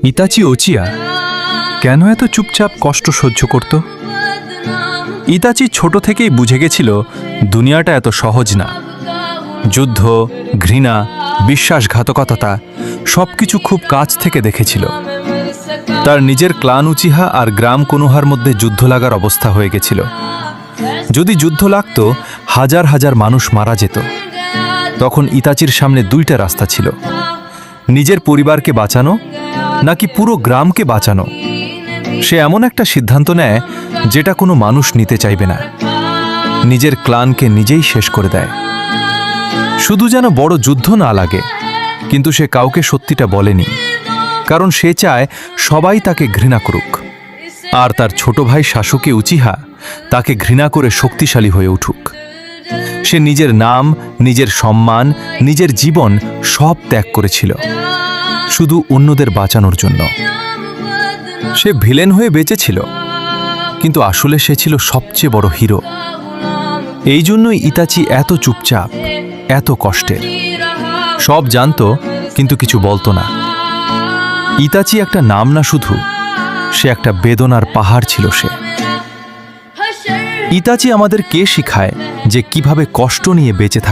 Itachi ওচিয়া কেন এত চুপচাপ কষ্ট সহ্য করত? ইতাচি ছোট থেকেই বুঝে গেছিল দুনিয়াটা এত সহজ না। যুদ্ধ, ঘৃণা, বিশ্বাসঘাতকতা সবকিছু খুব কাছ থেকে দেখেছিল। তার নিজের ক্লান উচিহা আর গ্রাম কোনোহার মধ্যে যুদ্ধ লাগার অবস্থা হয়ে গেছিল। যদি যুদ্ধ লাগত, হাজার হাজার মানুষ মারা যেত। তখন ইতাচির সামনে দুইটা রাস্তা ছিল, নিজের পরিবারকে বাঁচানো নাকি পুরো গ্রামকে বাঁচানো। সে এমন একটা সিদ্ধান্ত নেয় যেটা কোনো মানুষ নিতে চাইবে না। নিজের ক্লানকে নিজেই শেষ করে দেয়, শুধু যেন বড় যুদ্ধ না লাগে। কিন্তু সে কাউকে সত্যিটা বলেনি, কারণ সে চায় সবাই তাকে ঘৃণা করুক। আর তার ছোট ভাই সাসুকে উচিহা তাকে ঘৃণা করে শক্তিশালী হয়ে উঠুক। সে নিজের নাম, নিজের সম্মান, নিজের জীবন সব ত্যাগ করেছিল শুধু অন্যদের বাঁচানোর জন্য। সে ভিলেন হয়ে বেঁচেছিল, কিন্তু আসলে সে ছিল সবচেয়ে বড় হিরো। এই জন্যই ইতাচি এত চুপচাপ, এত কষ্টের। সব জানতো কিন্তু কিছু বলতো না। ইতাচি একটা নাম না শুধু, সে একটা বেদনার পাহাড় ছিল সে। ইতাচি আমাদের কে শিখায় যে কিভাবে কষ্ট নিয়ে বেঁচে থাকা